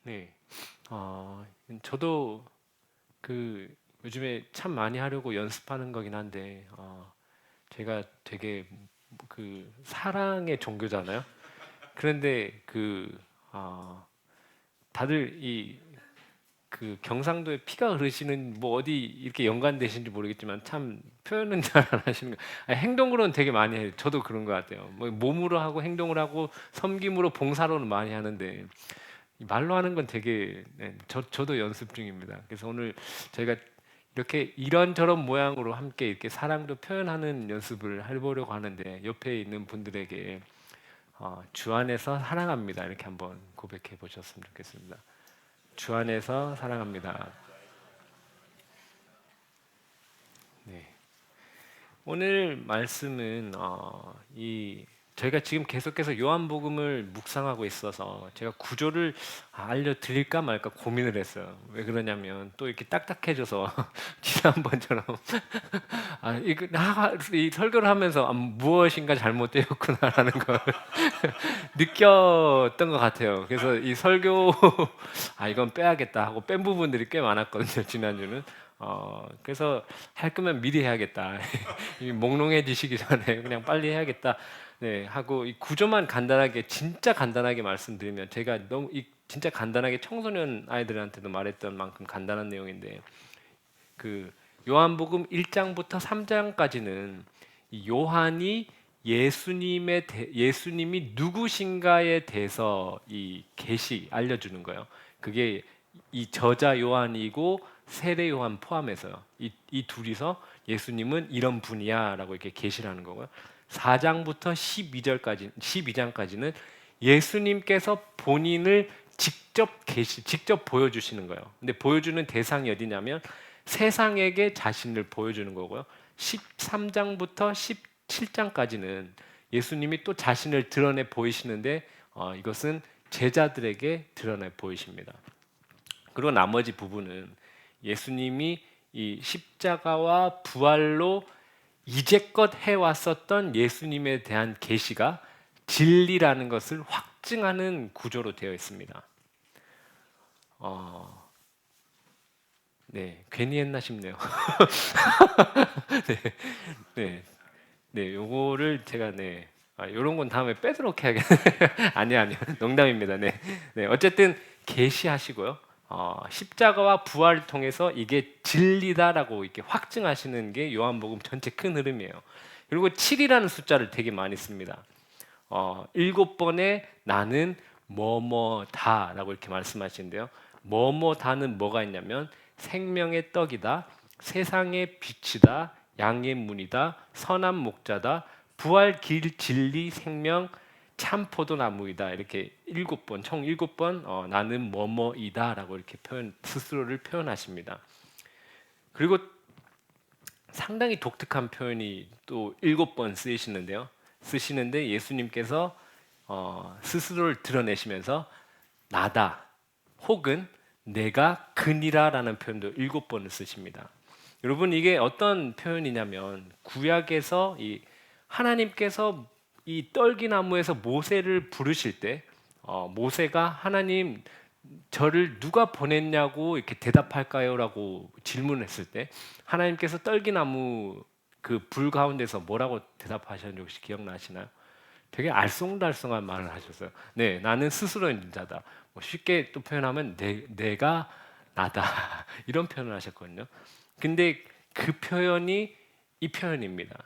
네. 저도 요즘에 참 많이 하려고 연습하는 거긴 한데, 제가 되게 사랑의 종교잖아요. 그런데 다들 경상도에 피가 흐르시는 뭐 어디 이렇게 연관되신지 모르겠지만 참 표현은 잘 안 하시는 거. 행동으로는 되게 많이 해요. 저도 그런 것 같아요. 뭐 몸으로 하고 행동을 하고 섬김으로 봉사로는 많이 하는데 이 말로 하는 건 되게 저도 연습 중입니다. 그래서 오늘 저희가 이렇게 이런저런 모양으로 함께 이렇게 사랑도 표현하는 연습을 해보려고 하는데 옆에 있는 분들에게 주 안에서 사랑합니다 이렇게 한번 고백해 보셨으면 좋겠습니다. 주 안에서 사랑합니다. 네. 오늘 말씀은 이 저희가 지금 계속해서 요한복음을 묵상하고 있어서 제가 구조를 알려드릴까 말까 고민을 했어요. 왜 그러냐면 또 이렇게 딱딱해져서 지난번처럼 이 설교를 하면서 무엇인가 잘못되었구나라는 걸 느꼈던 것 같아요. 그래서 이 설교 이건 빼야겠다 하고 뺀 부분들이 꽤 많았거든요. 지난주는. 그래서 할 거면 미리 해야겠다. 이미 몽롱해지시기 전에 그냥 빨리 해야겠다. 네, 하고 이 구조만 간단하게 진짜 간단하게 말씀드리면 제가 너무 진짜 간단하게 청소년 아이들한테도 말했던 만큼 간단한 내용인데 그 요한복음 1장부터 3장까지는 요한이 예수님이 누구신가에 대해서 이 계시 알려주는 거예요. 그게 이 저자 요한이고 세례 요한 포함해서요. 이 둘이서 예수님은 이런 분이야라고 이렇게 계시를 하는 거고요. 4장부터 12장까지는 예수님께서 본인을 직접 보여주시는 거예요. 근데 보여주는 대상이 어디냐면 세상에게 자신을 보여주는 거고요. 13장부터 17장까지는 예수님이 또 자신을 드러내 보이시는데 이것은 제자들에게 드러내 보이십니다. 그리고 나머지 부분은 예수님이 이 십자가와 부활로 이제껏 해왔었던 예수님에 대한 계시가 진리라는 것을 확증하는 구조로 되어 있습니다. 어, 네, 괜히 했나 싶네요. 네, 네, 네, 요거를 제가 요런 건 다음에 빼도록 해야겠네. 아니요, 농담입니다. 네, 네, 어쨌든 계시하시고요. 십자가와 부활을 통해서 이게 진리다라고 이렇게 확증하시는 게 요한복음 전체 큰 흐름이에요. 그리고 7이라는 숫자를 되게 많이 씁니다. 7번에 나는 뭐뭐다라고 이렇게 말씀하시는데요. 뭐뭐다는 뭐가 있냐면 생명의 떡이다, 세상의 빛이다, 양의 문이다, 선한 목자다, 부활 길 진리 생명 참 포도나무이다. 이렇게 7번, 총 7번 나는 뭐뭐이다라고 이렇게 스스로를 표현하십니다. 그리고 상당히 독특한 표현이 또 7번 쓰시는데 예수님께서 스스로를 드러내시면서 나다 혹은 내가 그니라라는 표현도 7번을 쓰십니다. 여러분 이게 어떤 표현이냐면 구약에서 이 하나님께서 이 떨기나무에서 모세를 부르실 때 모세가 하나님 저를 누가 보냈냐고 이렇게 대답할까요라고 질문했을 때 하나님께서 떨기나무 그 불 가운데서 뭐라고 대답하셨는지 혹시 기억나시나요? 되게 알쏭달쏭한 말을 하셨어요. 네, 나는 스스로 있는 자다. 뭐 쉽게 또 표현하면 내가 나다 이런 표현을 하셨거든요. 근데 그 표현이 이 표현입니다.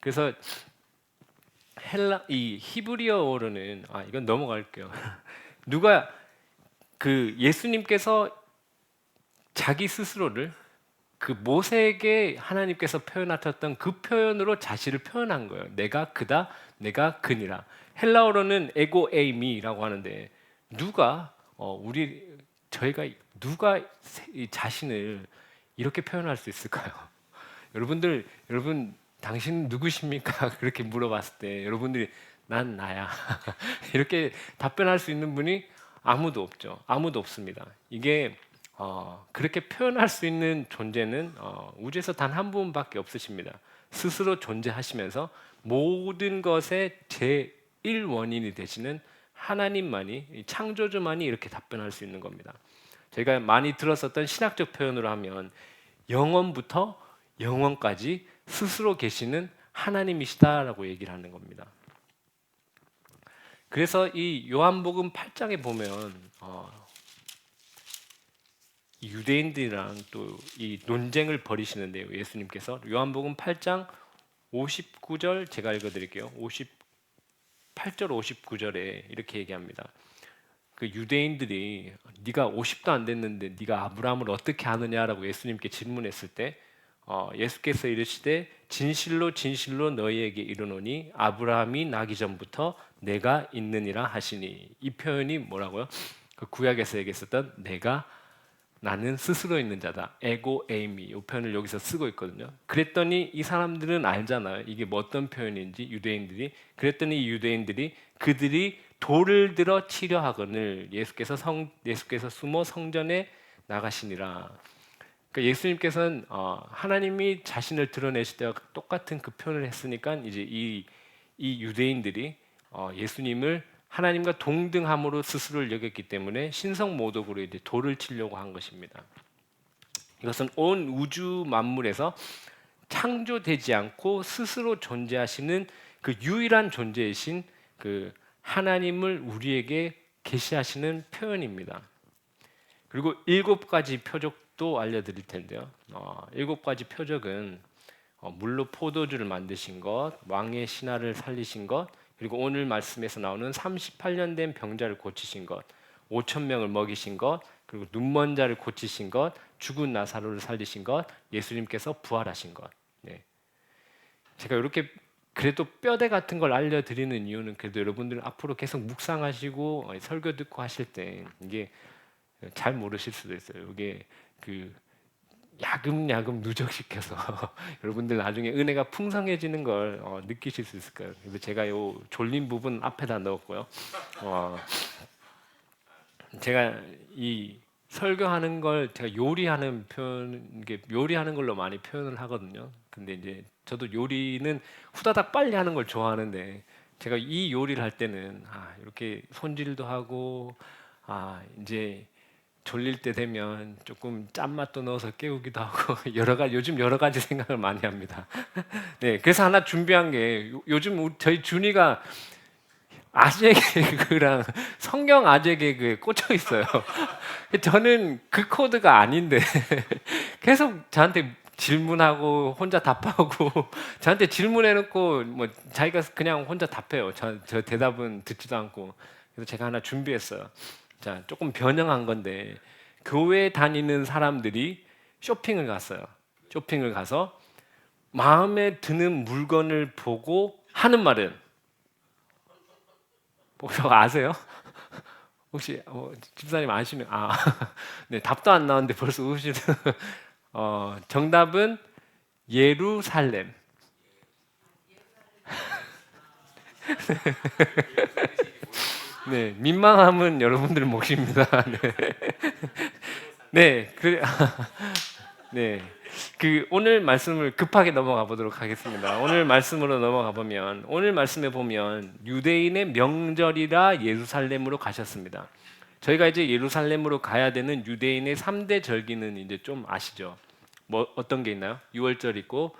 그래서 이 히브리어로는 이건 넘어갈게요. 누가 예수님께서 자기 스스로를 그 모세에게 하나님께서 표현하셨던 그 표현으로 자신을 표현한 거예요. 내가 그다, 내가 그니라. 헬라어로는 에고 에이미라고 하는데 저희가 누가 이 자신을 이렇게 표현할 수 있을까요? 여러분 당신 누구십니까? 그렇게 물어봤을 때 여러분들이 난 나야 이렇게 답변할 수 있는 분이 아무도 없죠. 아무도 없습니다. 이게 그렇게 표현할 수 있는 존재는 우주에서 단 한 분밖에 없으십니다. 스스로 존재하시면서 모든 것의 제1 원인이 되시는 하나님만이, 이 창조주만이 이렇게 답변할 수 있는 겁니다. 저희가 많이 들었었던 신학적 표현으로 하면 영원부터 영원까지 스스로 계시는 하나님이시다라고 얘기를 하는 겁니다. 그래서 이 요한복음 8장에 보면 유대인들이랑 또 이 논쟁을 벌이시는데요. 예수님께서 요한복음 8장 59절 제가 읽어드릴게요. 58절 59절에 이렇게 얘기합니다. 그 유대인들이 네가 50도 안 됐는데 네가 아브라함을 어떻게 아느냐라고 예수님께 질문했을 때 예수께서 이르시되 진실로 진실로 너희에게 이르노니 아브라함이 나기 전부터 내가 있느니라 하시니. 이 표현이 뭐라고요? 그 구약에서 얘기했었던 나는 스스로 있는 자다. 에고 에이미 이 표현을 여기서 쓰고 있거든요. 그랬더니 이 사람들은 알잖아요. 이게 뭐 어떤 표현인지 유대인들이. 그랬더니 이 유대인들이 그들이 돌을 들어 치려 하거늘 예수께서 숨어 성전에 나가시니라. 그러니까 예수님께서는 하나님이 자신을 드러내실 때와 똑같은 그 표현을 했으니까 이제 이 유대인들이 예수님을 하나님과 동등함으로 스스로를 여겼기 때문에 신성모독으로 이제 돌을 치려고 한 것입니다. 이것은 온 우주 만물에서 창조되지 않고 스스로 존재하시는 그 유일한 존재이신 그 하나님을 우리에게 계시하시는 표현입니다. 그리고 7가지 표적도 알려드릴 텐데요. 7가지 표적은 물로 포도주를 만드신 것, 왕의 신하를 살리신 것, 그리고 오늘 말씀에서 나오는 38년 된 병자를 고치신 것, 5천 명을 먹이신 것, 그리고 눈먼 자를 고치신 것, 죽은 나사로를 살리신 것, 예수님께서 부활하신 것. 네. 제가 이렇게 그래도 뼈대 같은 걸 알려드리는 이유는 그래도 여러분들 앞으로 계속 묵상하시고 설교 듣고 하실 때 이게 잘 모르실 수도 있어요. 이게 그 야금야금 누적시켜서 여러분들 나중에 은혜가 풍성해지는 걸 느끼실 수 있을 거예요. 그래서 제가 요 졸린 부분 앞에다 넣었고요. 제가 이 설교하는 걸 제가 요리하는 이게 요리하는 걸로 많이 표현을 하거든요. 근데 이제 저도 요리는 후다닥 빨리 하는 걸 좋아하는데 제가 이 요리를 할 때는 이렇게 손질도 하고 이제 졸릴 때 되면 조금 짠맛도 넣어서 깨우기도 하고 요즘 여러 가지 생각을 많이 합니다. 네, 그래서 하나 준비한 게 요즘 저희 준이가 아재 개그랑 성경 아재 개그에 꽂혀 있어요. 저는 그 코드가 아닌데 계속 저한테 질문하고 혼자 답하고 저한테 질문해놓고 뭐 자기가 그냥 혼자 답해요. 저 대답은 듣지도 않고. 그래서 제가 하나 준비했어요. 자, 조금 변형한 건데 교회 다니는 사람들이 쇼핑을 갔어요. 쇼핑을 가서 마음에 드는 물건을 보고 하는 말은 혹시 아세요? 혹시 집사님 아시면 네, 답도 안 나왔는데 벌써 우시는 정답은 예루살렘. 네, 민망함은 여러분들 몫입니다. 네. 네, 네. 그 오늘 말씀을 급하게 넘어가 보도록 하겠습니다. 오늘 말씀으로 넘어가 보면 오늘 말씀에 보면 유대인의 명절이라 예루살렘으로 가셨습니다. 저희가 이제 예루살렘으로 가야 되는 유대인의 3대 절기는 이제 좀 아시죠? 뭐 어떤 게 있나요? 유월절 있고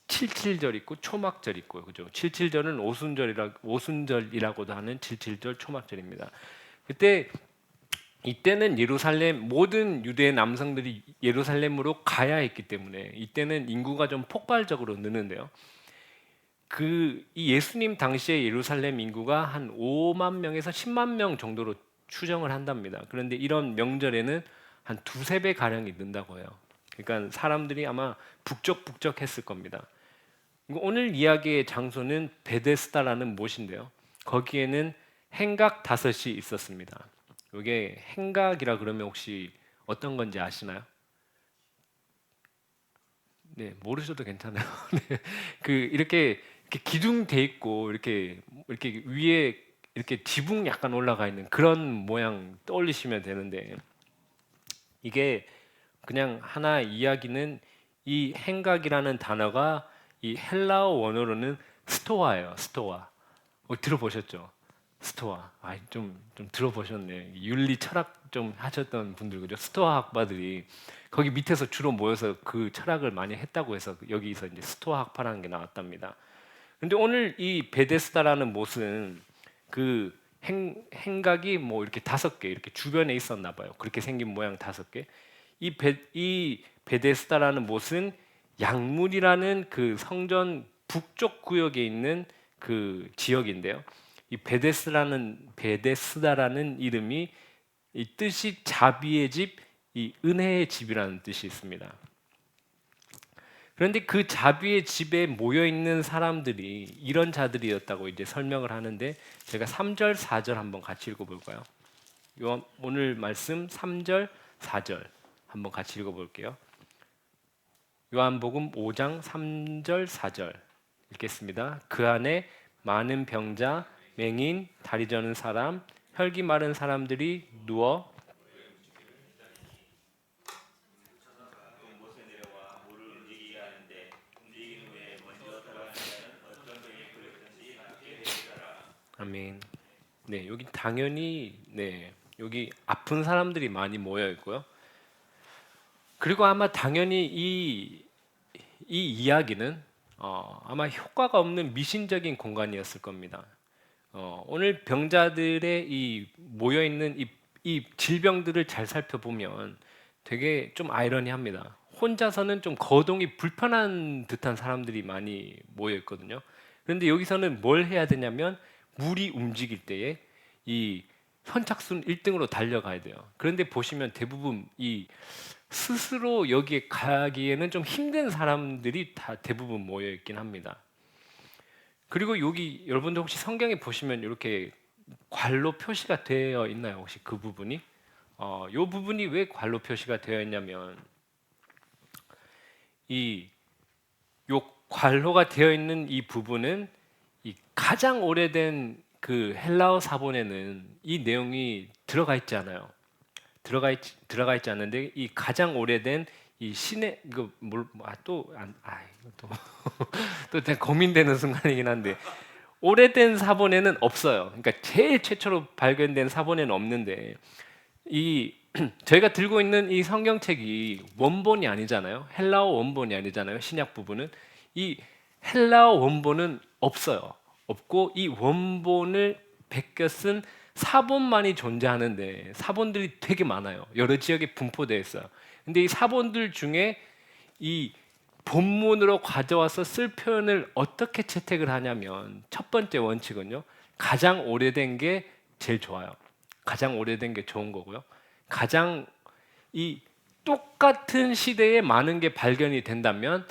칠칠절 있고 초막절 있고 그죠? 칠칠절은 오순절이라고도 하는 칠칠절 초막절입니다. 그때 이때는 모든 유대 남성들이 예루살렘으로 가야 했기 때문에 이때는 인구가 좀 폭발적으로 느는데요. 이 예수님 당시에 예루살렘 인구가 한 5만 명에서 10만 명 정도로 추정을 한답니다. 그런데 이런 명절에는 한 두세 배 가량이 는다고 해요. 그러니까 사람들이 아마 북적북적했을 겁니다. 오늘 이야기의 장소는 베데스다라는 못인데요. 거기에는 행각 5이 있었습니다. 이게 행각이라 그러면 혹시 어떤 건지 아시나요? 네, 모르셔도 괜찮아요. 네, 이렇게 기둥돼 있고 이렇게 위에 이렇게 지붕 약간 올라가 있는 그런 모양 떠올리시면 되는데 이게 그냥 하나 이야기는 이 행각이라는 단어가 이 헬라어 원어로는 스토아예요. 스토아. 들어보셨죠? 스토아. 좀 들어보셨네. 윤리 철학 좀 하셨던 분들 그죠? 스토아 학파들이 거기 밑에서 주로 모여서 그 철학을 많이 했다고 해서 여기서 이제 스토아 학파라는 게 나왔답니다. 근데 오늘 이 베데스다라는 못은 그 행각이 뭐 이렇게 5개 이렇게 주변에 있었나 봐요. 그렇게 생긴 모양 5개. 이 베데스다라는 못은 약물이라는 그 성전 북쪽 구역에 있는 그 지역인데요. 이 베데스다라는 이름이 이 뜻이 자비의 집, 이 은혜의 집이라는 뜻이 있습니다. 그런데 그 자비의 집에 모여 있는 사람들이 이런 자들이었다고 이제 설명을 하는데 제가 3절, 4절 한번 같이 읽어 볼까요? 오늘 말씀 3절, 4절 한번 같이 읽어 볼게요. 요한복음 5장 3절, 4절 읽겠습니다. 그 안에 많은 병자, 맹인, 다리 저는 사람, 혈기 마른 사람들이 누워 아멘. 네, 여기 당연히 여기 아픈 사람들이 많이 모여 있고요. 그리고 아마 당연히 이 이야기는 아마 효과가 없는 미신적인 공간이었을 겁니다. 오늘 병자들의 이 모여 있는 이 질병들을 잘 살펴보면 되게 좀 아이러니합니다. 혼자서는 좀 거동이 불편한 듯한 사람들이 많이 모여 있거든요. 그런데 여기서는 뭘 해야 되냐면 물이 움직일 때에 이 선착순 1등으로 달려가야 돼요. 그런데 보시면 대부분 이 스스로 여기에 가기에는 좀 힘든 사람들이 다 대부분 모여 있긴 합니다. 그리고 여기 여러분들 혹시 성경에 보시면 이렇게 괄로 표시가 되어 있나요? 혹시 그 부분이? 이 부분이 왜 괄로 표시가 되어 있냐면 요 괄호가 되어 있는 이 부분은 이 가장 오래된 그 헬라어 사본에는 이 내용이 들어가 있지 않아요. 들어가 있지 않는데 이 가장 오래된 이 신의 이거 또 되게 고민되는 순간이긴 한데 오래된 사본에는 없어요. 그러니까 제일 최초로 발견된 사본에는 없는데 이 저희가 들고 있는 이 성경책이 원본이 아니잖아요. 헬라어 원본이 아니잖아요. 신약 부분은 이 헬라어 원본은 없어요. 없고 이 원본을 베껴 쓴 사본만이 존재하는데 사본들이 되게 많아요. 여러 지역에 분포되어 있어요. 근데 이 사본들 중에 이 본문으로 가져와서 쓸 표현을 어떻게 채택을 하냐면 첫 번째 원칙은요. 가장 오래된 게 제일 좋아요. 가장 오래된 게 좋은 거고요. 가장 이 똑같은 시대에 많은 게 발견이 된다면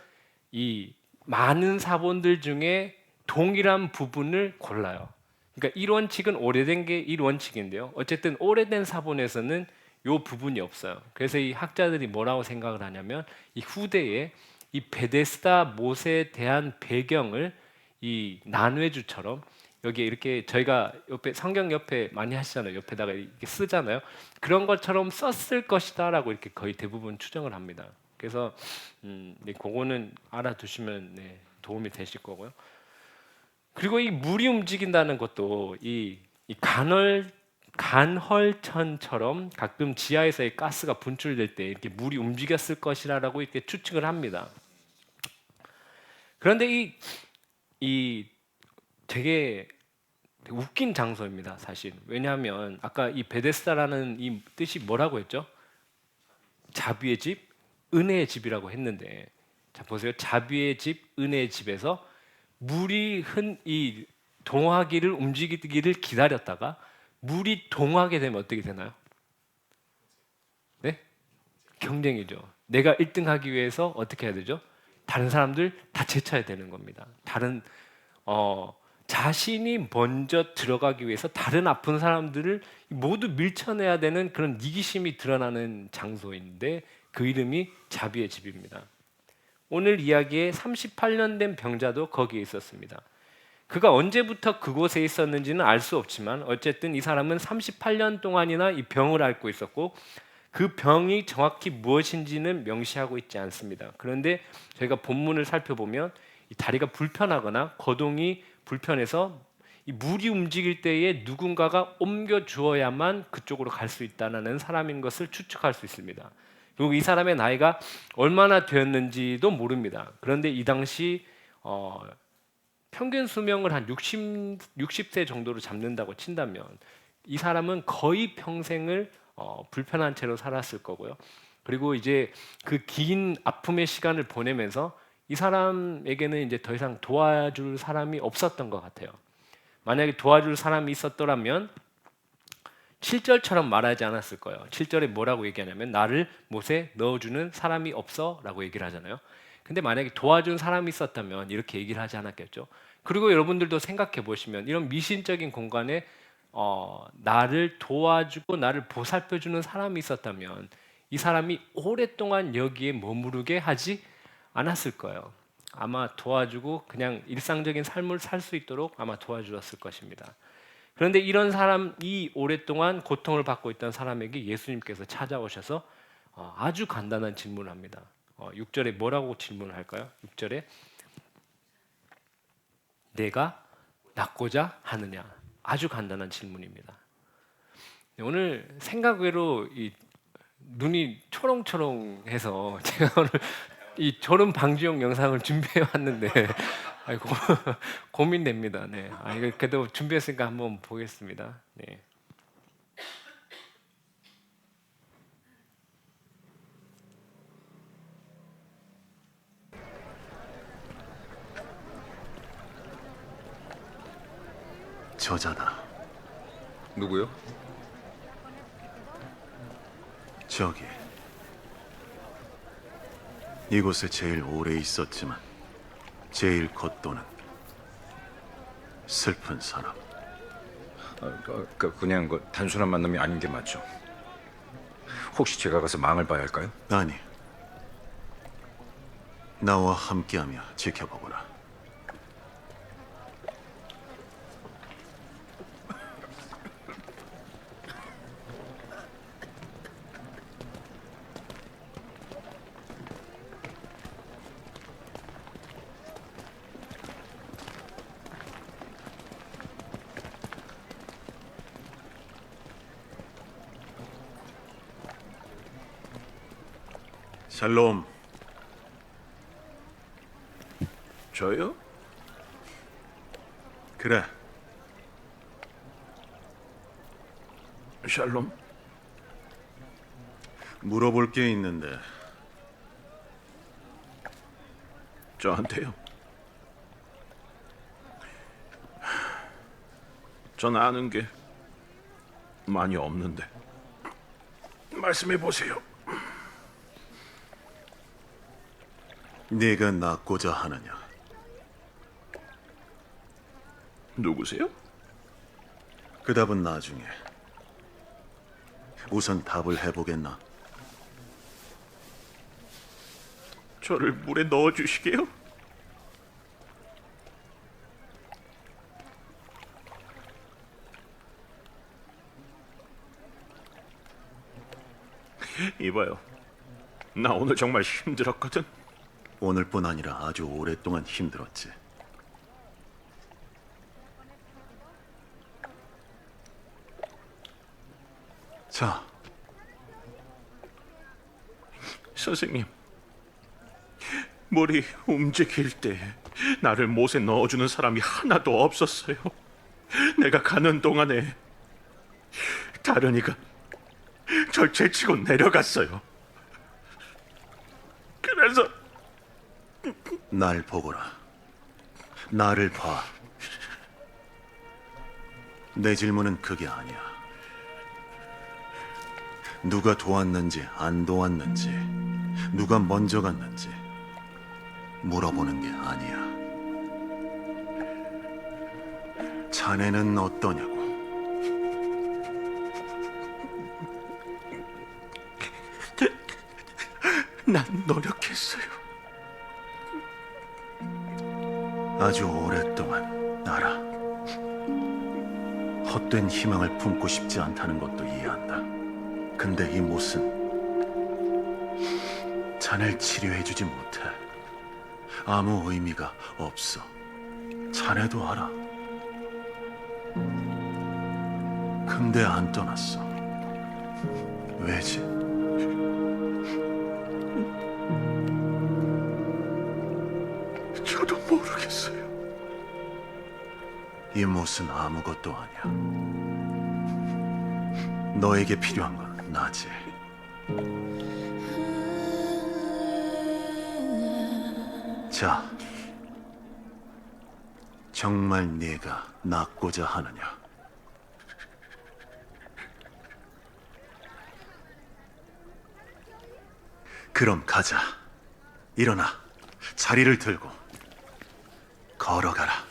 이 많은 사본들 중에 동일한 부분을 골라요. 그러니까 1원칙은 오래된 게 1원칙인데요. 어쨌든 오래된 사본에서는 이 부분이 없어요. 그래서 이 학자들이 뭐라고 생각을 하냐면 이 후대에 이 베데스다 못에 대한 배경을 이 난회주처럼 여기 이렇게 저희가 옆에 성경 옆에 많이 하시잖아요. 옆에다가 이렇게 쓰잖아요. 그런 것처럼 썼을 것이다라고 이렇게 거의 대부분 추정을 합니다. 그래서 그거는 알아두시면 도움이 되실 거고요. 그리고 이 물이 움직인다는 것도 이 간헐천처럼 가끔 지하에서의 가스가 분출될 때 이렇게 물이 움직였을 것이라고 이렇게 추측을 합니다. 그런데 이 되게 웃긴 장소입니다, 사실. 왜냐하면 아까 이 베데스다라는 이 뜻이 뭐라고 했죠? 자비의 집, 은혜의 집이라고 했는데, 자 보세요. 자비의 집, 은혜의 집에서 물이 이 동하기를 움직이기를 기다렸다가 물이 동하게 되면 어떻게 되나요? 네? 경쟁이죠. 내가 1등 하기 위해서 어떻게 해야 되죠? 다른 사람들 다 제쳐야 되는 겁니다. 자신이 먼저 들어가기 위해서 다른 아픈 사람들을 모두 밀쳐내야 되는 그런 이기심이 드러나는 장소인데 그 이름이 자비의 집입니다. 오늘 이야기에 38년 된 병자도 거기에 있었습니다. 그가 언제부터 그곳에 있었는지는 알 수 없지만 어쨌든 이 사람은 38년 동안이나 이 병을 앓고 있었고 그 병이 정확히 무엇인지는 명시하고 있지 않습니다. 그런데 저희가 본문을 살펴보면 이 다리가 불편하거나 거동이 불편해서 이 물이 움직일 때에 누군가가 옮겨 주어야만 그쪽으로 갈 수 있다는 사람인 것을 추측할 수 있습니다. 그리고 이 사람의 나이가 얼마나 되었는지도 모릅니다. 그런데 이 당시 평균 수명을 한 60세 정도로 잡는다고 친다면 이 사람은 거의 평생을 불편한 채로 살았을 거고요. 그리고 이제 그 긴 아픔의 시간을 보내면서 이 사람에게는 이제 더 이상 도와줄 사람이 없었던 것 같아요. 만약에 도와줄 사람이 있었더라면 7절처럼 말하지 않았을 거예요. 7절에 뭐라고 얘기하냐면 나를 못에 넣어주는 사람이 없어 라고 얘기를 하잖아요. 근데 만약에 도와준 사람이 있었다면 이렇게 얘기를 하지 않았겠죠. 그리고 여러분들도 생각해 보시면 이런 미신적인 공간에 나를 도와주고 나를 보살펴주는 사람이 있었다면 이 사람이 오랫동안 여기에 머무르게 하지 않았을 거예요. 아마 도와주고 그냥 일상적인 삶을 살 수 있도록 아마 도와주었을 것입니다. 그런데 이런 사람이 오랫동안 고통을 받고 있던 사람에게 예수님께서 찾아오셔서 아주 간단한 질문을 합니다. 6절에 뭐라고 질문을 할까요? 6절에 내가 낫고자 하느냐? 아주 간단한 질문입니다. 오늘 생각 외로 이 눈이 초롱초롱해서 제가 오늘 이 졸음 방지용 영상을 준비해 왔는데 아이고 고민됩니다. 네, 이거 그래도 준비했으니까 한번 보겠습니다. 네. 저자다. 누구요? 저기. 이곳에 제일 오래 있었지만 제일 겉도는 슬픈 사람. 그냥 단순한 만남이 아닌 게 맞죠. 혹시 제가 가서 망을 봐야 할까요? 아니, 나와 함께하며 지켜보거라. 샬롬. 저요? 그래, 샬롬? 물어볼 게 있는데. 저한테요? 전 아는 게 많이 없는데. 말씀해 보세요. 네가 낫고자 하느냐? 누구세요? 그 답은 나중에. 우선 답을 해보겠나? 저를 물에 넣어 주시게요? 이봐요. 나 오늘 정말 힘들었거든. 오늘뿐 아니라 아주 오랫동안 힘들었지. 자, 선생님, 물이 움직일 때 나를 못에 넣어주는 사람이 하나도 없었어요. 내가 가는 동안에 다른 이가 절 제치고 내려갔어요. 그래서 날 보거라. 나를 봐. 내 질문은 그게 아니야. 누가 도왔는지 안 도왔는지, 누가 먼저 갔는지 물어보는 게 아니야. 자네는 어떠냐고. 난 노력했어요. 아주 오랫동안 알아. 헛된 희망을 품고 싶지 않다는 것도 이해한다. 근데 이 못은 자네를 치료해주지 못해. 아무 의미가 없어. 자네도 알아. 근데 안 떠났어. 왜지? 저도 모르겠어요. 이 못은 아무것도 아니야. 너에게 필요한 건 나지. 자, 정말 네가 낳고자 하느냐? 그럼 가자. 일어나. 자리를 들고 걸어가라.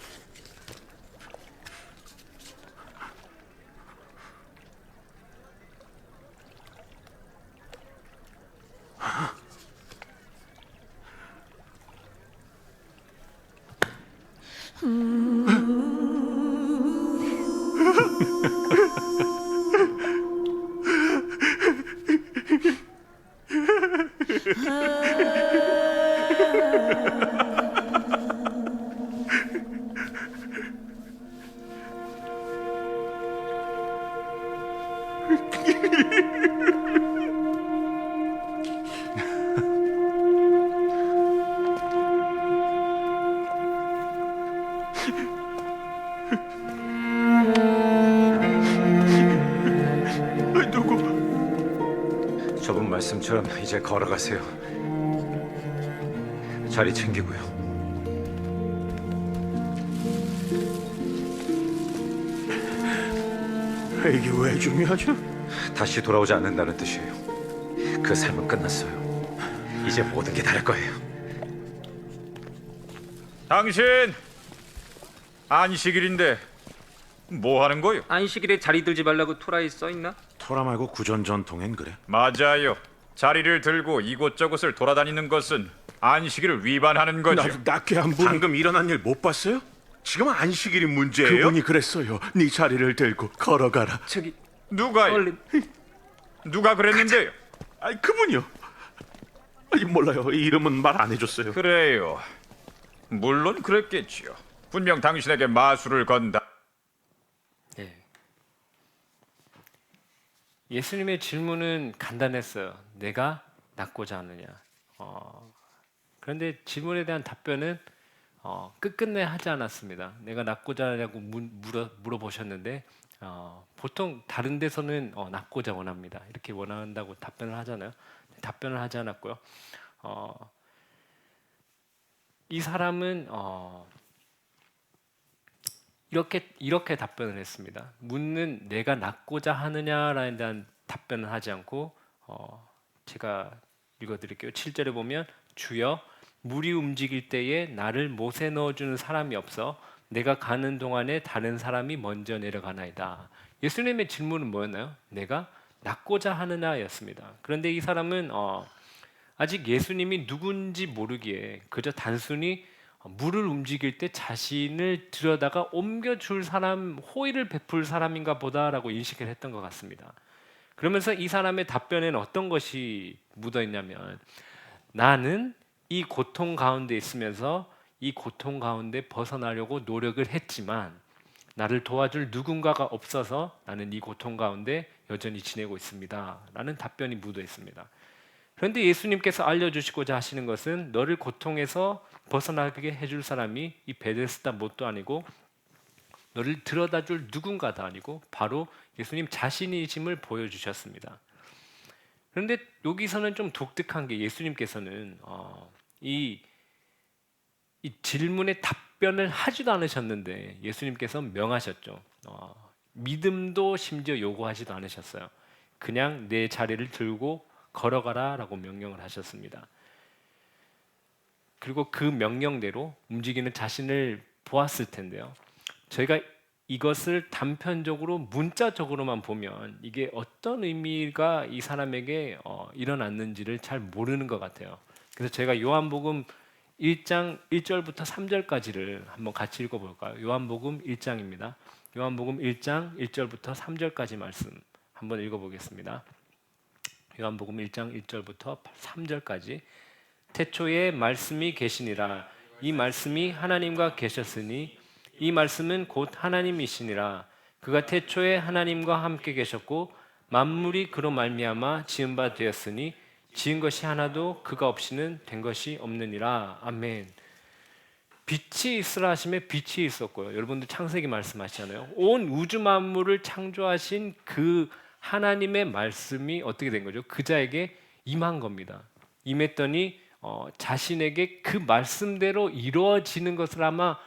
누구? 저분 말씀처럼 이제 걸어가세요. 자리 챙기고요. 이게 왜 중요하죠? 다시 돌아오지 않는다는 뜻이에요. 그 삶은 끝났어요. 이제 모든 게 다를 거예요. 당신 안식일인데 뭐 하는 거요? 안식일에 자리 들지 말라고 토라에 써 있나? 토라 말고 구전 전통엔 그래. 맞아요. 자리를 들고 이곳저곳을 돌아다니는 것은 안식일을 위반하는 거죠. 낮게 한 분. 방금 일어난 일 못 봤어요? 지금 안식일이 문제예요? 그분이 그랬어요. 네 자리를 들고 걸어가라. 저기 누가요? 얼른 누가 그랬는데요? 아니 그분요. 아니 몰라요. 이름은 말 안 해줬어요. 그래요. 물론 그랬겠지요. 분명 당신에게 마술을 건다. 네. 예수님의 질문은 간단했어요. 내가 낳고자 하느냐. 그런데 질문에 대한 답변은 끝끝내 하지 않았습니다. 내가 낳고자 하냐고 물어보셨는데 보통 다른 데서는 낳고자 원합니다. 이렇게 원한다고 답변을 하잖아요. 답변을 하지 않았고요. 이 사람은 이렇게 답변을 했습니다. 묻는 내가 낳고자 하느냐라에 대한 답변을 하지 않고 제가 읽어드릴게요. 7절에 보면 주여 물이 움직일 때에 나를 못에 넣어주는 사람이 없어 내가 가는 동안에 다른 사람이 먼저 내려가나이다. 예수님의 질문은 뭐였나요? 내가 낳고자 하느냐였습니다. 그런데 이 사람은 아직 예수님이 누군지 모르기에 그저 단순히 물을 움직일 때 자신을 들여다가 옮겨줄 사람, 호의를 베풀 사람인가 보다라고 인식을 했던 것 같습니다. 그러면서 이 사람의 답변에는 어떤 것이 묻어 있냐면 나는 이 고통 가운데 있으면서 이 고통 가운데 벗어나려고 노력을 했지만 나를 도와줄 누군가가 없어서 나는 이 고통 가운데 여전히 지내고 있습니다. 라는 답변이 묻어 있습니다. 그런데 예수님께서 알려주시고자 하시는 것은 너를 고통에서 벗어나게 해줄 사람이 이 베데스다 못도 아니고 너를 들여다줄 누군가도 아니고 바로 예수님 자신이심을 보여주셨습니다. 그런데 여기서는 좀 독특한 게 예수님께서는 이 질문에 답변을 하지도 않으셨는데 예수님께서 명하셨죠. 믿음도 심지어 요구하지도 않으셨어요. 그냥 내 자리를 들고 걸어가라라고 명령을 하셨습니다. 그리고 그 명령대로 움직이는 자신을 보았을 텐데요. 저희가 이것을 단편적으로 문자적으로만 보면 이게 어떤 의미가 이 사람에게 일어났는지를 잘 모르는 것 같아요. 그래서 제가 요한복음 1장 1절부터 3절까지를 한번 같이 읽어볼까요? 요한복음 1장입니다. 요한복음 1장 1절부터 3절까지 말씀 한번 읽어보겠습니다. 요한복음 1장 1절부터 3절까지 태초에 말씀이 계시니라 이 말씀이 하나님과 계셨으니 이 말씀은 곧 하나님이시니라. 그가 태초에 하나님과 함께 계셨고 만물이 그로 말미암아 지은 바 되었으니 지은 것이 하나도 그가 없이는 된 것이 없느니라. 아멘. 빛이 있으라 하심에 빛이 있었고요. 여러분들 창세기 말씀하시잖아요. 온 우주 만물을 창조하신 그 하나님의 말씀이 어떻게 된 거죠? 그자에게 임한 겁니다. 임했더니 자신에게 그 말씀대로 이루어지는 것을 아마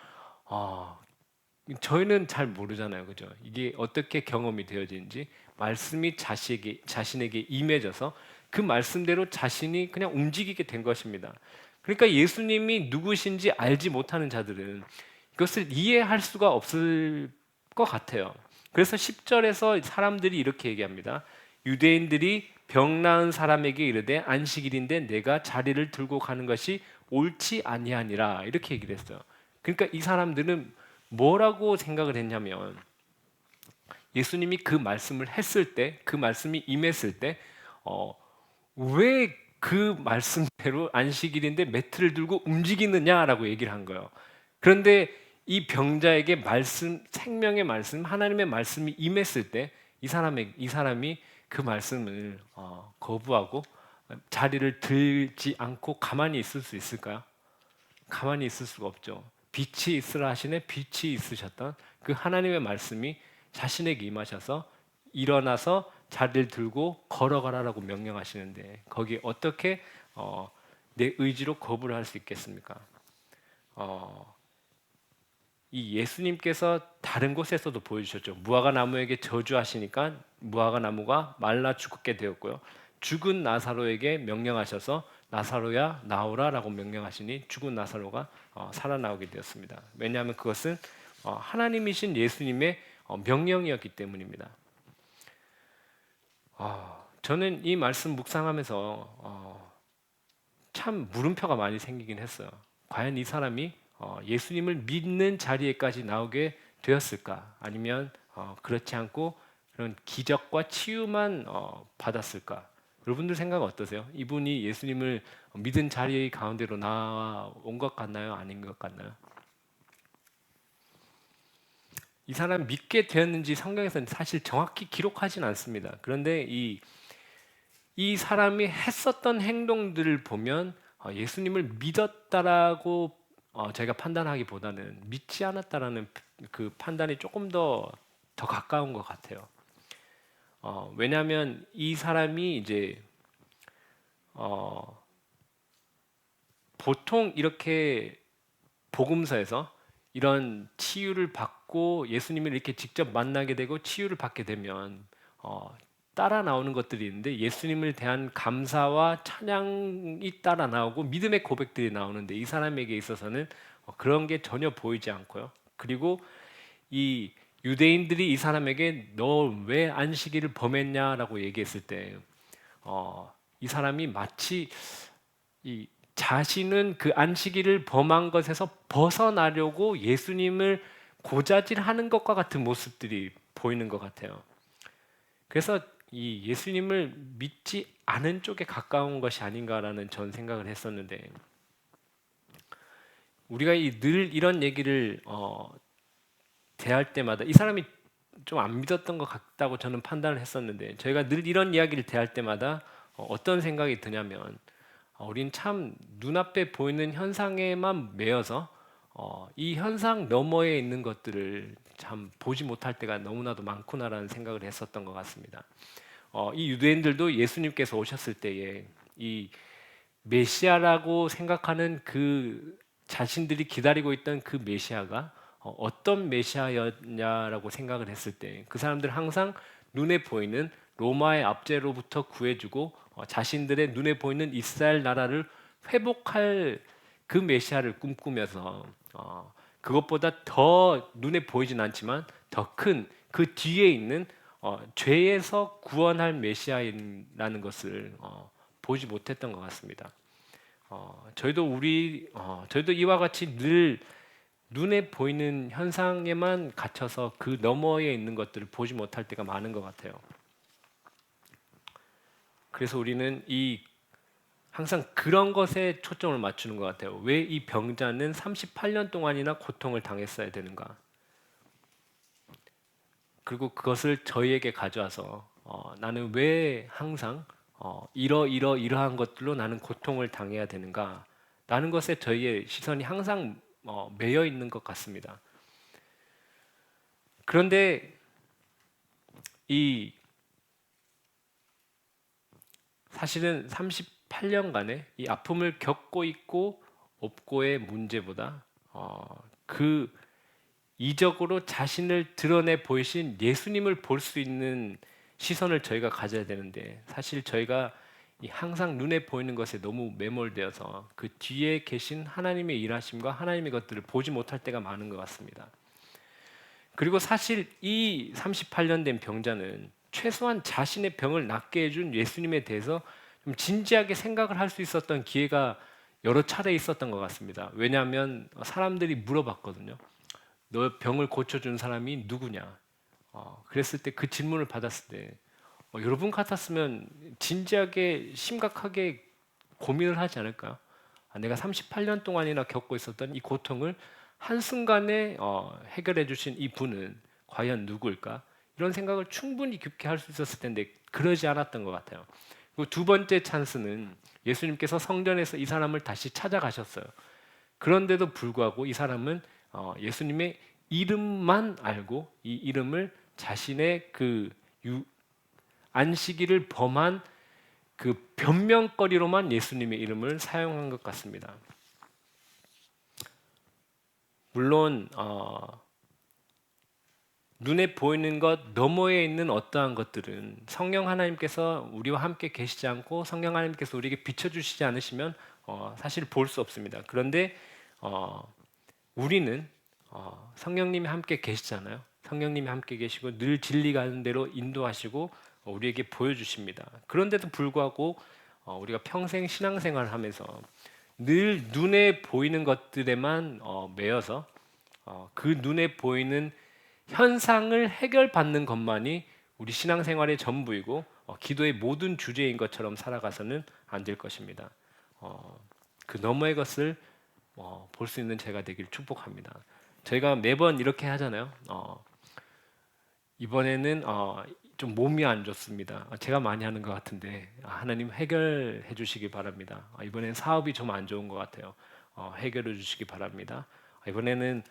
저희는 잘 모르잖아요, 그죠? 이게 어떻게 경험이 되어지는지. 말씀이 자신에게 임해져서 그 말씀대로 자신이 그냥 움직이게 된 것입니다. 그러니까 예수님이 누구신지 알지 못하는 자들은 이것을 이해할 수가 없을 것 같아요. 그래서 10절에서 사람들이 이렇게 얘기합니다. 유대인들이 병 나은 사람에게 이르되 안식일인데 내가 자리를 들고 가는 것이 옳지 아니하니라, 이렇게 얘기를 했어요. 그러니까 이 사람들은 뭐라고 생각을 했냐면, 예수님이 그 말씀을 했을 때, 그 말씀이 임했을 때 왜 그 말씀대로 안식일인데 매트를 들고 움직이느냐라고 얘기를 한 거예요. 그런데 이 병자에게 말씀, 생명의 말씀, 하나님의 말씀이 임했을 때 이 사람이 그 말씀을 거부하고 자리를 들지 않고 가만히 있을 수 있을까요? 가만히 있을 수가 없죠. 빛이 있으라 하시네 빛이 있으셨던 그 하나님의 말씀이 자신에게 임하셔서 일어나서 자리를 들고 걸어가라라고 명령하시는데 거기에 어떻게 내 의지로 거부를 할 수 있겠습니까? 이 예수님께서 다른 곳에서도 보여주셨죠. 무화과 나무에게 저주하시니까 무화과 나무가 말라 죽게 되었고요. 죽은 나사로에게 명령하셔서 나사로야 나오라라고 명령하시니 죽은 나사로가 살아나오게 되었습니다. 왜냐하면 그것은 하나님이신 예수님의 명령이었기 때문입니다. 저는 이 말씀 묵상하면서 참 물음표가 많이 생기긴 했어요. 과연 이 사람이 예수님을 믿는 자리에까지 나오게 되었을까? 아니면 그렇지 않고 그런 기적과 치유만 받았을까? 여러분들 생각 어떠세요? 이분이 예수님을 믿은 자리 가운데로 나온 것 같나요? 아닌 것 같나요? 이 사람 믿게 되었는지 성경에서는 사실 정확히 기록하진 않습니다. 그런데 이 사람이 했었던 행동들을 보면 예수님을 믿었다라고 저희가 판단하기보다는 믿지 않았다라는 그 판단이 조금 더 가까운 것 같아요. 왜냐하면 이 사람이 이제 보통 이렇게 복음서에서 이런 치유를 받고 예수님을 이렇게 직접 만나게 되고 치유를 받게 되면 따라 나오는 것들이 있는데 예수님을 대한 감사와 찬양이 따라 나오고 믿음의 고백들이 나오는데 이 사람에게 있어서는 그런 게 전혀 보이지 않고요. 그리고 이 유대인들이 이 사람에게 너 왜 안식일을 범했냐라고 얘기했을 때 이 사람이 마치 이 자신은 그 안식일을 범한 것에서 벗어나려고 예수님을 고자질하는 것과 같은 모습들이 보이는 것 같아요. 그래서 이 예수님을 믿지 않은 쪽에 가까운 것이 아닌가라는 전 생각을 했었는데, 우리가 늘 이런 얘기를 대할 때마다 이 사람이 좀 안 믿었던 것 같다고 저는 판단을 했었는데, 저희가 늘 이런 이야기를 대할 때마다 어떤 생각이 드냐면 우린 참 눈앞에 보이는 현상에만 매여서 이 현상 너머에 있는 것들을 참 보지 못할 때가 너무나도 많구나라는 생각을 했었던 것 같습니다. 이 유대인들도 예수님께서 오셨을 때에 이 메시아라고 생각하는 그 자신들이 기다리고 있던 그 메시아가 어떤 메시아였냐라고 생각을 했을 때 그 사람들 항상 눈에 보이는 로마의 압제로부터 구해주고 자신들의 눈에 보이는 이스라엘 나라를 회복할 그 메시아를 꿈꾸면서 그것보다 더 눈에 보이진 않지만 더 큰 그 뒤에 있는 죄에서 구원할 메시아라는 것을 보지 못했던 것 같습니다. 저희도 이와 같이 늘 눈에 보이는 현상에만 갇혀서 그 너머에 있는 것들을 보지 못할 때가 많은 것 같아요. 그래서 우리는 항상 그런 것에 초점을 맞추는 것 같아요. 왜 이 병자는 38년 동안이나 고통을 당했어야 되는가? 그리고 그것을 저희에게 가져와서 나는 왜 항상 이러한 것들로 나는 고통을 당해야 되는가? 라는 것에 저희의 시선이 항상 매여 있는 것 같습니다. 그런데 이 사실은 38년간의 이 아픔을 겪고 있고 없고의 문제보다 그 이적으로 자신을 드러내 보이신 예수님을 볼 수 있는 시선을 저희가 가져야 되는데 사실 저희가 이 항상 눈에 보이는 것에 너무 매몰되어서 그 뒤에 계신 하나님의 일하심과 하나님의 것들을 보지 못할 때가 많은 것 같습니다. 그리고 사실 이 38년 된 병자는 최소한 자신의 병을 낫게 해준 예수님에 대해서 좀 진지하게 생각을 할 수 있었던 기회가 여러 차례 있었던 것 같습니다. 왜냐하면 사람들이 물어봤거든요. 너 병을 고쳐준 사람이 누구냐? 그랬을 때 그 질문을 받았을 때 여러분 같았으면 진지하게 심각하게 고민을 하지 않을까요? 내가 38년 동안이나 겪고 있었던 이 고통을 한순간에 해결해 주신 이 분은 과연 누구일까? 이런 생각을 충분히 깊게 할 수 있었을 텐데 그러지 않았던 것 같아요. 그리고 두 번째 찬스는 예수님께서 성전에서 이 사람을 다시 찾아가셨어요. 그런데도 불구하고 이 사람은 예수님의 이름만 알고 이 이름을 자신의 그 안식일을 범한 그 변명거리로만 예수님의 이름을 사용한 것 같습니다. 물론 눈에 보이는 것 너머에 있는 어떠한 것들은 성령 하나님께서 우리와 함께 계시지 않고 성령 하나님께서 우리에게 비춰주시지 않으시면 사실 볼 수 없습니다. 그런데 우리는 성령님이 함께 계시잖아요. 성령님이 함께 계시고 늘 진리 가는 대로 인도하시고 우리에게 보여주십니다. 그런데도 불구하고 우리가 평생 신앙생활을 하면서 늘 눈에 보이는 것들에만 매여서 그 눈에 보이는 현상을 해결받는 것만이 우리 신앙생활의 전부이고 기도의 모든 주제인 것처럼 살아가서는 안 될 것입니다. 그 너머의 것을 볼 수 있는 제가 되길 축복합니다. 저희가 매번 이렇게 하잖아요. 이번에는 좀 몸이 안 좋습니다. 제가 많이 하는 것 같은데 하나님 해결해 주시기 바랍니다. 이번엔 사업이 좀 안 좋은 것 같아요. 해결해 주시기 바랍니다. 이번에는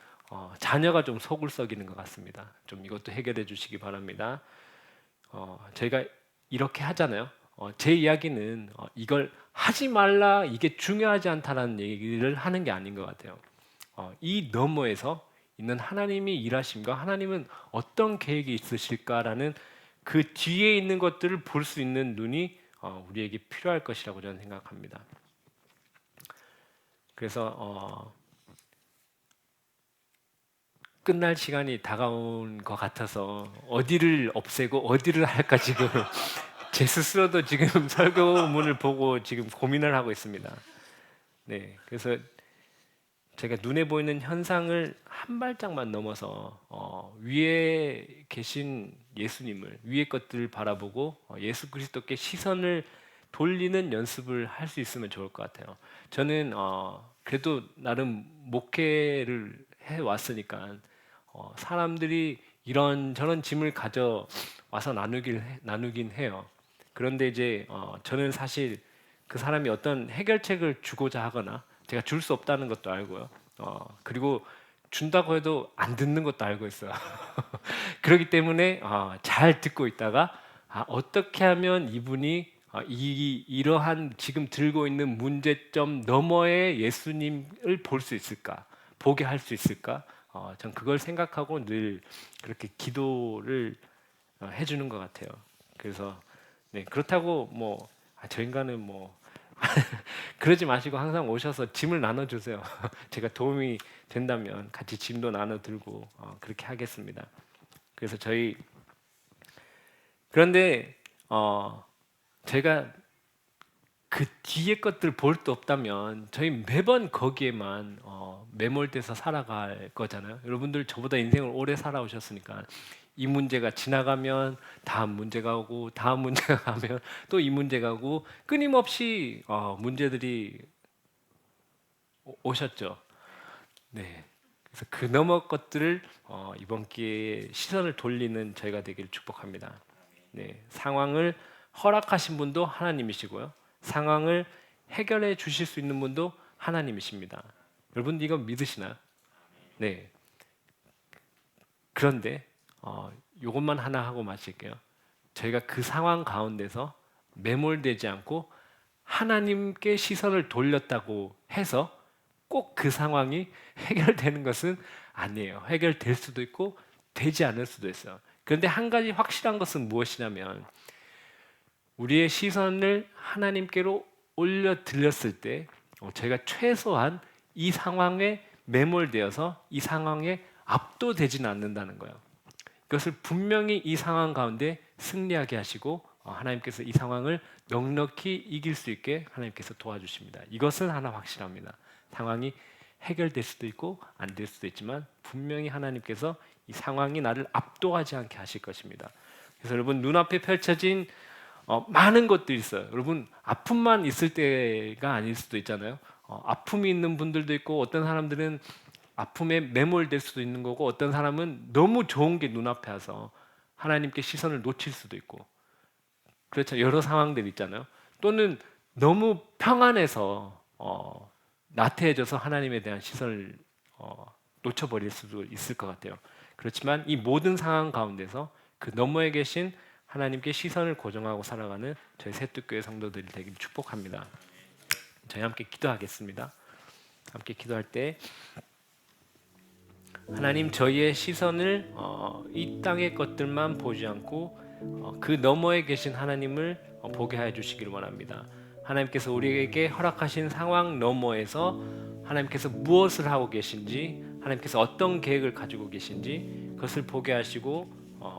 자녀가 좀 속을 썩이는 것 같습니다. 좀 이것도 해결해 주시기 바랍니다. 저희가 이렇게 하잖아요. 제 이야기는 이걸 하지 말라 이게 중요하지 않다라는 얘기를 하는 게 아닌 것 같아요. 이 너머에서 있는 하나님이 일하심과 하나님은 어떤 계획이 있으실까라는 그 뒤에 있는 것들을 볼 수 있는 눈이 우리에게 필요할 것이라고 저는 생각합니다. 그래서 끝날 시간이 다가온 것 같아서 어디를 없애고 어디를 할까 지금 제 스스로도 지금 설교문을 보고 지금 고민을 하고 있습니다. 네, 그래서 제가 눈에 보이는 현상을 한 발짝만 넘어서 위에 계신 예수님을 위의 것들을 바라보고 예수 그리스도께 시선을 돌리는 연습을 할 수 있으면 좋을 것 같아요. 저는 그래도 나름 목회를 해 왔으니까 사람들이 이런저런 짐을 가져 와서 나누긴 해요. 그런데 이제 저는 사실 그 사람이 어떤 해결책을 주고자 하거나 제가 줄 수 없다는 것도 알고요. 그리고 준다고 해도 안 듣는 것도 알고 있어요. 그렇기 때문에 잘 듣고 있다가 어떻게 하면 이분이 이러한 지금 들고 있는 문제점 너머의 예수님을 볼 수 있을까, 보게 할 수 있을까? 전 그걸 생각하고 늘 그렇게 기도를 해주는 것 같아요. 그래서 네, 그렇다고 저 인간은 그러지 마시고 항상 오셔서 짐을 나눠주세요. 제가 도움이 된다면 같이 짐도 나눠 들고 그렇게 하겠습니다. 그래서 그런데 제가 그 뒤에 것들 볼 수 없다면 저희 매번 거기에만 매몰돼서 살아갈 거잖아요. 여러분들 저보다 인생을 오래 살아오셨으니까 이 문제가 지나가면 다음 문제가 오고 다음 문제가 가면 또 이 문제가 오고 끊임없이 문제들이 오셨죠. 네. 그래서 그 너머 것들을 이번 기회에 시선을 돌리는 저희가 되기를 축복합니다. 네. 상황을 허락하신 분도 하나님이시고요. 상황을 해결해 주실 수 있는 분도 하나님이십니다. 여러분 이거 믿으시나요? 네. 그런데 이것만 하나 하고 마칠게요. 저희가 그 상황 가운데서 매몰되지 않고 하나님께 시선을 돌렸다고 해서 꼭 그 상황이 해결되는 것은 아니에요. 해결될 수도 있고 되지 않을 수도 있어요. 그런데 한 가지 확실한 것은 무엇이냐면 우리의 시선을 하나님께로 올려 드렸을 때 저희가 최소한 이 상황에 매몰되어서 이 상황에 압도되지는 않는다는 거예요. 이것을 분명히 이 상황 가운데 승리하게 하시고 하나님께서 이 상황을 넉넉히 이길 수 있게 하나님께서 도와주십니다. 이것은 하나 확실합니다. 상황이 해결될 수도 있고 안 될 수도 있지만 분명히 하나님께서 이 상황이 나를 압도하지 않게 하실 것입니다. 그래서 여러분 눈앞에 펼쳐진 많은 것들이 있어요. 여러분 아픔만 있을 때가 아닐 수도 있잖아요. 아픔이 있는 분들도 있고 어떤 사람들은 아픔에 매몰될 수도 있는 거고 어떤 사람은 너무 좋은 게 눈앞에 와서 하나님께 시선을 놓칠 수도 있고 그렇죠. 여러 상황들이 있잖아요. 또는 너무 평안해서 나태해져서 하나님에 대한 시선을 놓쳐버릴 수도 있을 것 같아요. 그렇지만 이 모든 상황 가운데서 그 너머에 계신 하나님께 시선을 고정하고 살아가는 저희 새뜻교회 성도들이 되길 축복합니다. 저희 함께 기도하겠습니다. 함께 기도할 때 하나님 저희의 시선을 이 땅의 것들만 보지 않고 그 너머에 계신 하나님을 보게 해 주시기를 원합니다. 하나님께서 우리에게 허락하신 상황 너머에서 하나님께서 무엇을 하고 계신지 하나님께서 어떤 계획을 가지고 계신지 그것을 보게 하시고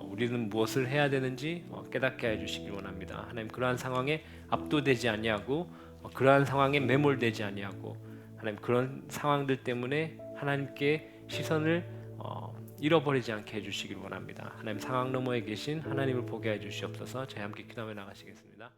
우리는 무엇을 해야 되는지 깨닫게 해주시길 원합니다. 하나님 그러한 상황에 압도되지 아니하고 그러한 상황에 매몰되지 아니하고 하나님 그런 상황들 때문에 하나님께 시선을 잃어버리지 않게 해주시길 원합니다. 하나님 상황 너머에 계신 하나님을 보게 해주시옵소서. 저희 함께 기도하며 나가시겠습니다.